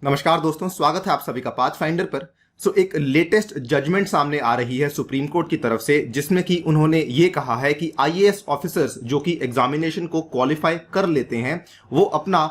नमस्कार दोस्तों, स्वागत है आप सभी का पाथ फाइंडर पर। एक लेटेस्ट जजमेंट सामने आ रही है सुप्रीम कोर्ट की तरफ से, जिसमें कि उन्होंने ये कहा है कि आईएएस ऑफिसर्स जो कि एग्जामिनेशन को क्वालिफाई कर लेते हैं वो अपना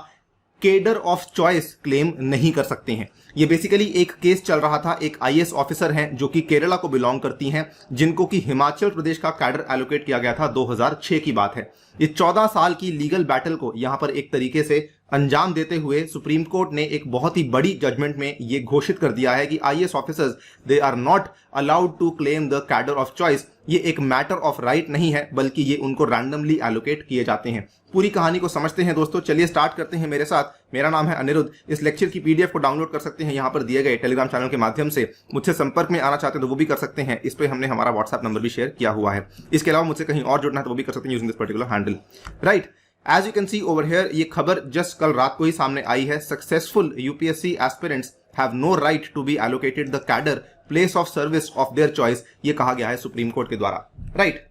केडर ऑफ चॉइस क्लेम नहीं कर सकते हैं। ये बेसिकली एक केस चल रहा था, एक आईएएस ऑफिसर हैं जो कि केरला को बिलोंग करती हैं, जिनको कि हिमाचल प्रदेश का कैडर एलोकेट किया गया था। 2006 की बात है। ये 14 साल की लीगल बैटल को यहां पर एक तरीके से अंजाम देते हुए सुप्रीम कोर्ट ने एक बहुत ही बड़ी जजमेंट में ये घोषित कर दिया है कि IAS officers they are not allowed to claim the cadre of choice. ये एक मैटर ऑफ राइट नहीं है, बल्कि ये उनको रैंडमली एलोकेट किए जाते हैं। पूरी कहानी को समझते हैं दोस्तों, चलिए स्टार्ट करते हैं मेरे साथ। मेरा नाम है अनिरुद्ध। इस लेक्चर की पीडीएफ को डाउनलोड कर सकते हैं यहाँ पर दिए गए टेलीग्राम चैनल के माध्यम से। मुझसे संपर्क में आना चाहते हैं तो वो भी कर सकते हैं। इस पे हमने हमारा व्हाट्सएप नंबर भी शेयर किया हुआ है। इसके अलावा मुझसे कहीं और जुड़ना है तो वो भी कर सकते हैं using this particular handle, right. As you can see over here, ये खबर जस्ट कल रात को ही सामने आई है। Successful UPSC aspirants have no right to be allocated the cadre place of service of their choice, ये कहा गया है सुप्रीम कोर्ट के द्वारा, राइट।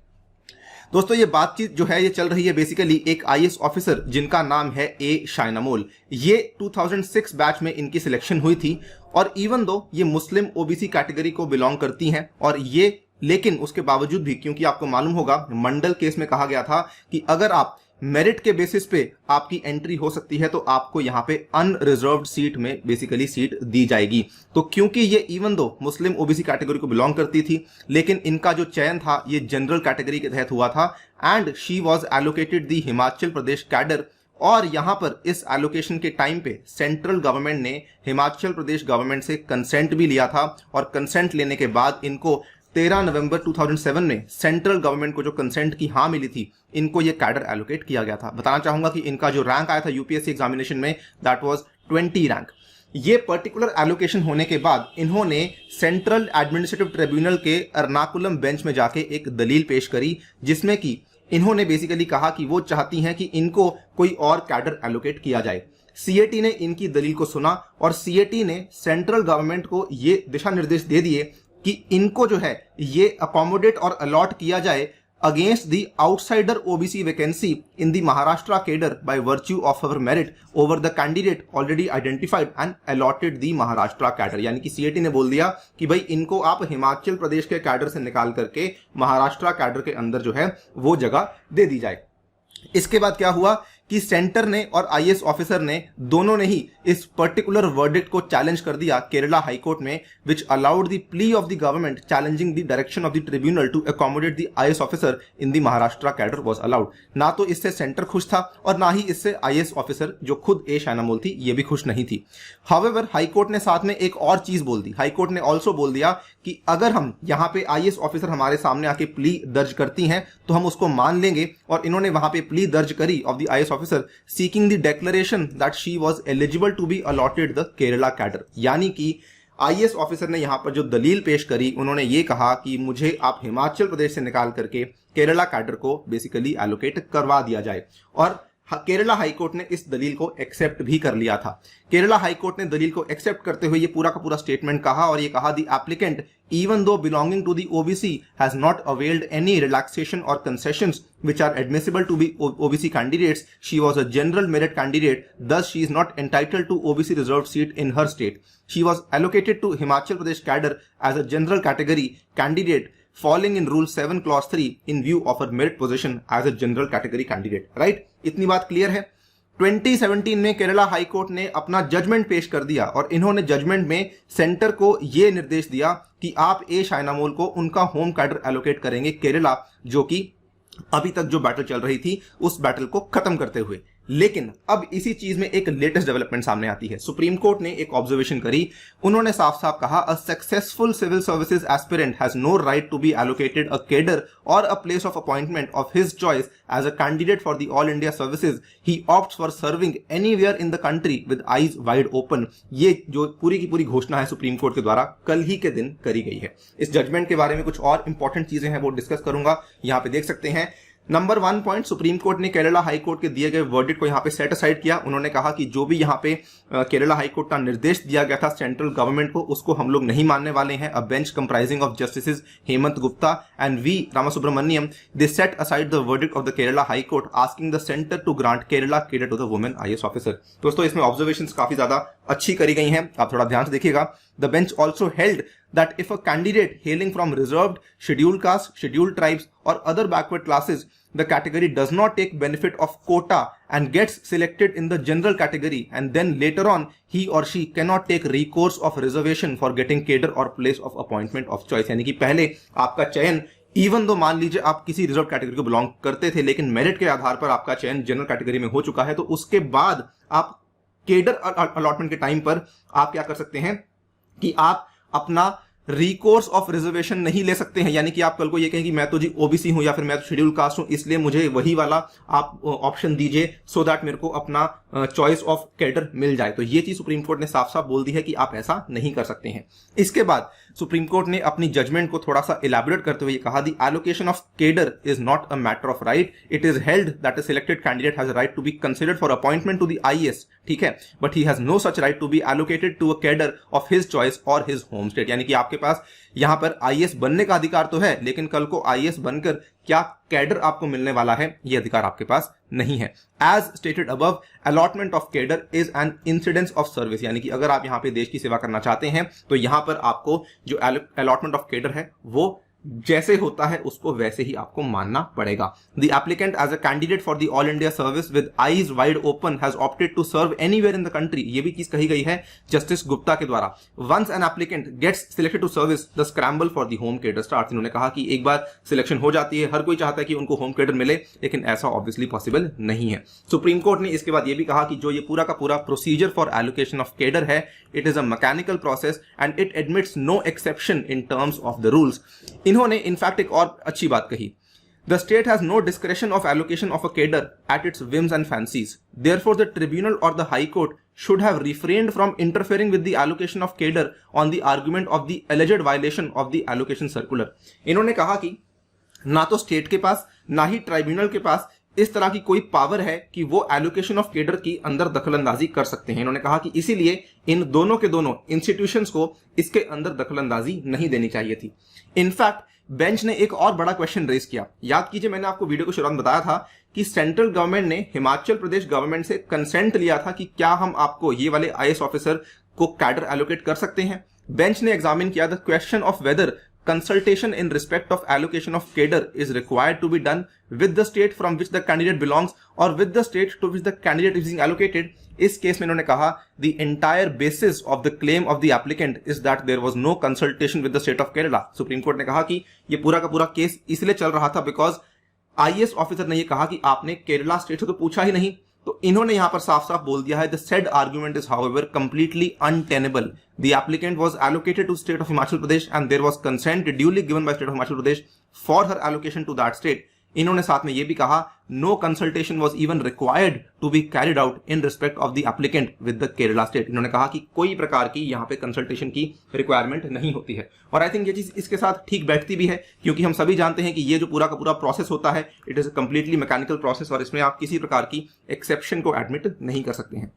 दोस्तों ये बातचीत जो है ये चल रही है बेसिकली एक आईएएस ऑफिसर जिनका नाम है ए शायनामोल। ये 2006 बैच में इनकी सिलेक्शन हुई थी और इवन दो ये मुस्लिम ओबीसी कैटेगरी को बिलोंग करती हैं और ये, लेकिन उसके बावजूद भी, क्योंकि आपको मालूम होगा मंडल केस में कहा गया था कि अगर आप मेरिट के बेसिस पे आपकी एंट्री हो सकती है तो आपको यहां पे अनरिजर्व्ड सीट में बेसिकली सीट दी जाएगी। तो क्योंकि ये इवन दो मुस्लिम ओबीसी कैटेगरी को बिलोंग करती थी, लेकिन इनका जो चयन था ये जनरल कैटेगरी के तहत हुआ था and she was allocated the Himachal Pradesh cadre. और यहां पर इस एलोकेशन के टाइम पे सेंट्रल गवर्नमेंट ने हिमाचल प्रदेश गवर्नमेंट से कंसेंट भी लिया था और कंसेंट लेने के बाद इनको 13 नवंबर 2007 में सेंट्रल गवर्नमेंट को जो कंसेंट की हाँ मिली थी, इनको ये कैडर एलोकेट किया गया था। बताना चाहूंगा कि इनका जो रैंक आया था यूपीएससी एग्जामिनेशन में, दैट वाज 20 रैंक। ये पर्टिकुलर एलोकेशन होने के बाद इन्होंने सेंट्रल एडमिनिस्ट्रेटिव ट्रिब्यूनल के एर्नाकुलम बेंच में जाके एक दलील पेश करी, जिसमें कि इन्होंने बेसिकली कहा कि वो चाहती हैं कि इनको कोई और कैडर एलोकेट किया जाए। सीएटी ने इनकी दलील को सुना और सीएटी ने सेंट्रल गवर्नमेंट को ये दिशा निर्देश दे दिए कि इनको जो है ये अकोमोडेट और अलॉट किया जाए against the outsider OBC vacancy in the Maharashtra cadre by virtue of our merit over the candidate already identified and allotted the Maharashtra cadre. यानी कि सीएटी ने बोल दिया कि भाई इनको आप हिमाचल प्रदेश के कैडर से निकाल करके महाराष्ट्र कैडर के अंदर जो है वो जगह दे दी जाए। इसके बाद क्या हुआ कि सेंटर ने और आईएएस ऑफिसर ने दोनों ने ही इस पर्टिकुलर वर्डिक्ट को चैलेंज कर दिया केरला हाई कोर्ट में, which allowed the plea of the government challenging the direction of the tribunal to accommodate the IAS officer in the Maharashtra cadre was allowed. ना तो इससे सेंटर खुश था और ना ही इससे आईएएस ऑफिसर जो खुद ए शायनामोल थी ये भी खुश नहीं थी। हाउएवर हाई कोर्ट ने साथ में एक और चीज बोल दी। हाई कोर्ट ने ऑल्सो बोल दिया कि अगर हम यहाँ पे आईएएस ऑफिसर हमारे सामने आके प्ली दर्ज करती हैं तो हम उसको मान लेंगे, और इन्होंने वहां पे प्ली दर्ज करी of the IAS officer seeking the declaration that she was eligible to be allotted the Kerala cadre। यानी कि आईएएस ऑफिसर ने यहां पर जो दलील पेश करी, उन्होंने ये कहा कि मुझे आप हिमाचल प्रदेश से निकाल करके केरला कैडर को बेसिकली एलोकेट करवा दिया जाए। और केरला हाईकोर्ट ने इस दलील को एक्सेप्ट भी कर लिया था। केरला हाईकोर्ट ने दलील को एक्सेप्ट करते हुए ये पूरा का पूरा स्टेटमेंट कहा और ये कहा, the applicant even though belonging to the OBC has not availed any relaxation or concessions which are admissible to be OBC candidates, she was a general merit candidate, thus she is not entitled to OBC reserved seat in her state. She was allocated to Himachal Pradesh cadre as a general category candidate falling in Rule 7 Clause 3 in view of her merit position as a general category candidate, right? इतनी बात clear है। 2017 में Kerala high court ने अपना judgement पेश कर दिया और इन्होंने जजमेंट में सेंटर को यह निर्देश दिया कि आप ए शायनामोल को उनका होम कैडर एलोकेट करेंगे केरला, जो कि अभी तक जो बैटल चल रही थी उस बैटल को खत्म करते हुए। लेकिन अब इसी चीज में एक लेटेस्ट डेवलपमेंट सामने आती है। सुप्रीम कोर्ट ने एक ऑब्जर्वेशन करी। उन्होंने साफ साफ कहा, a successful civil services aspirant has no right to be allocated a cadre और a place of appointment of his choice as a candidate for the all India Services. He opts for serving anywhere in the country with eyes wide open. ये जो पूरी की पूरी घोषणा है supreme court के द्वारा कल ही के दिन करी गई है। इस जजमेंट के बारे में कुछ और इंपॉर्टेंट चीजें हैं वो डिस्कस करूंगा, यहां पे देख सकते हैं। नंबर 1 पॉइंट, सुप्रीम कोर्ट ने केरला हाई कोर्ट के दिए गए वर्डिक्ट को यहाँ पे सेट असाइड किया। उन्होंने कहा कि जो भी यहाँ पे केरला हाई कोर्ट का निर्देश दिया गया था सेंट्रल गवर्नमेंट को, उसको हम लोग नहीं मानने वाले हैं। A bench comprising of justices Hemant Gupta and V Ramasubramanian, they set aside the verdict of the Kerala high court asking the centre to grant Kerala cadre to the women IAS officer. दोस्तों इसमें ऑब्जर्वेशंस काफी ज्यादा अच्छी करी गई हैं, आप थोड़ा ध्यान से देखिएगा। The bench also held that if a candidate hailing from reserved, scheduled caste, scheduled tribes or other backward classes, the category does not take benefit of quota and gets selected in the general category, and then later on he or she cannot take recourse of reservation for getting cadre or place of appointment of choice। यानी कि पहले आपका चयन even though मान लीजिए आप किसी reserve category को बिलोंग करते थे, लेकिन मेरिट के आधार पर आपका चयन जनरल कैटेगरी में हो चुका है, तो उसके बाद आप केडर अलॉटमेंट के टाइम पर आप क्या कर सकते हैं कि आप अपना रिकोर्स ऑफ रिजर्वेशन नहीं ले सकते हैं। यानी कि आप कल को ये कहें कि मैं तो जी ओबीसी हूं या फिर मैं तो शेड्यूल कास्ट हूं, इसलिए मुझे वही वाला आप ऑप्शन दीजिए सो दैट मेरे को अपना चॉइस ऑफ कैडर मिल जाए। तो ये चीज सुप्रीम कोर्ट ने साफ साफ बोल दी है कि आप ऐसा नहीं कर सकते हैं। इसके बाद सुप्रीम कोर्ट ने अपनी जजमेंट को थोड़ा सा इलैबोरेट करते हुए कहा, the allocation of cadre is not a matter of right, it is held that a selected candidate has a right to be considered for appointment to the IAS, ठीक है, but he has no such right to be allocated to a cadre of his choice और his home state. यानी कि आपके पास यहां पर IAS बनने का अधिकार तो है, लेकिन कल को आईएएस बनकर क्या कैडर आपको मिलने वाला है, यह अधिकार आपके पास नहीं है। As stated above, allotment of cadre is an incidence of service. यानी कि अगर आप यहां पे देश की सेवा करना चाहते हैं तो यहां पर आपको जो अलॉटमेंट ऑफ कैडर है वो जैसे होता है उसको वैसे ही आपको मानना पड़ेगा। The applicant as a candidate for the all India service with eyes wide open has opted to serve anywhere in the country. ये भी चीज कही गई है जस्टिस गुप्ता के द्वारा। Once an applicant gets selected to service, the scramble for the home cadre starts. इन्होंने कहा कि एक बार सिलेक्शन हो जाती है, हर कोई चाहता है कि उनको होम कैडर मिले, लेकिन ऐसा ऑब्वियसली पॉसिबल नहीं है। सुप्रीम कोर्ट ने इसके बाद ये भी कहा कि जो ये पूरा का पूरा procedure for allocation of cadre है, it is a mechanical process and it admits no exception in terms of the rules. इन्होंने इनफैक्ट एक और अच्छी बात कही, the state has no discretion of allocation of a cadre at its whims and fancies. Therefore, the tribunal or the high court should have refrained from interfering with the allocation of cadre on the argument of the alleged violation of the allocation circular. इन्होंने कहा कि ना तो state के पास ना ही tribunal के पास इस तरह की कोई पावर है कि वो एलोकेशन ऑफ कैडर की अंदर दखलंदाजी कर सकते हैं। इन्होंने कहा कि इसीलिए इन दोनों के दोनों इंस्टीट्यूशंस को इसके अंदर दखलंदाजी नहीं देनी चाहिए थी। इनफैक्ट बेंच ने एक और बड़ा क्वेश्चन रेज किया। याद कीजिए, मैंने आपको वीडियो को शुरुआत में बताया था कि सेंट्रल गवर्नमेंट ने हिमाचल प्रदेश गवर्नमेंट से कंसेंट लिया था कि क्या हम आपको ये वाले आईएएस ऑफिसर को कैडर एलोकेट कर सकते हैं। बेंच ने एग्जामिन किया the question of whether consultation in respect of allocation of cadre is required to be done with the state from which the candidate belongs or with the state to which the candidate is being allocated. इस case में इन्होंने कहा the entire basis of the claim of the applicant is that there was no consultation with the state of Kerala. Supreme court ने कहा कि ये पूरा का पूरा केस इसलिए चल रहा था बिकॉज आईएएस ऑफिसर ने ये कहा कि आपने केरला स्टेट से तो पूछा ही नहीं। तो इन्होंने यहां पर साफ साफ बोल दिया है, the said argument is however completely untenable. The applicant was allocated to state of Himachal Pradesh and there was consent duly given by state of Himachal Pradesh for her allocation to that state. इन्होंने साथ में यह भी कहा, no consultation was even required to be carried out in respect of the applicant with the Kerala state. इन्होंने कहा कि कोई प्रकार की यहां पे कंसल्टेशन की रिक्वायरमेंट नहीं होती है। और आई थिंक ये चीज इसके साथ ठीक बैठती भी है, क्योंकि हम सभी जानते हैं कि ये जो पूरा का पूरा प्रोसेस होता है, it is a completely mechanical process और इसमें आप किसी प्रकार की एक्सेप्शन को एडमिट नहीं कर सकते हैं।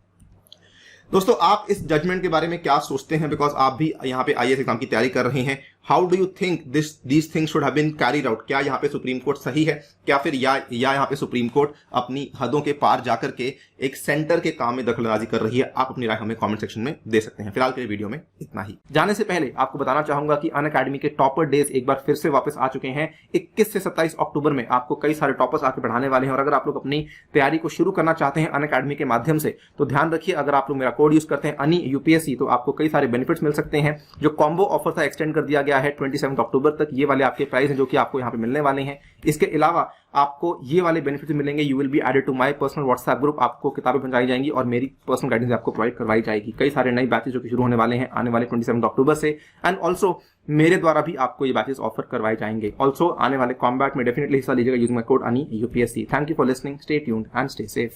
दोस्तों, आप इस जजमेंट के बारे में क्या सोचते हैं? बिकॉज आप भी यहाँ पे आईएएस एग्जाम की तैयारी कर रहे हैं। How do you think these things should have been carried out? क्या यहाँ पे सुप्रीम कोर्ट सही है, क्या फिर या यहाँ पे सुप्रीम कोर्ट अपनी हदों के पार जाकर के एक सेंटर के काम में दखलंदाजी कर रही है? आप अपनी राय हमें कमेंट सेक्शन में दे सकते हैं। फिलहाल के लिए वीडियो में इतना ही। जाने से पहले आपको बताना चाहूंगा कि अनअकैडमी के टॉपर डेज एक बार फिर से वापस आ चुके हैं। 21 से 27 अक्टूबर में आपको कई सारे टॉपर्स आके पढ़ाने वाले हैं। और अगर आप लोग अपनी तैयारी को शुरू करना चाहते हैं अनअकैडमी के माध्यम से, तो ध्यान रखिए, अगर आप लोग मेरा कोड यूज करते हैं अनी यूपीएससी, तो आपको कई सारे बेनिफिट्स मिल सकते हैं। जो कॉम्बो ऑफर था एक्सटेंड कर दिया गया है 27 अक्टूबर तक। ये वाले आपके प्राइस हैं जो कि आपको यहाँ पे मिलने वाले हैं। इसके अलावा आपको ये वाले बेनिफिट मिलेंगे। You will be added to my personal WhatsApp group. आपको किताबें पहुंचाई जाएंगी और मेरी पर्सनल गाइडेंस आपको प्रोवाइड करवाई जाएगी। कई सारे नए बैचेस जो कि शुरू होने वाले हैं आने वाले 27 अक्टूबर से, एंड ऑल्सो मेरे द्वारा भी आपको ये बैचेस ऑफर करवाए जाएंगे। ऑल्सो आने वाले कॉम्बैट में डेफिनेटली हिस्सा लीजिएगा यूजिंग माय कोड अनी UPSC. Thank you for listening, stay tuned and stay safe.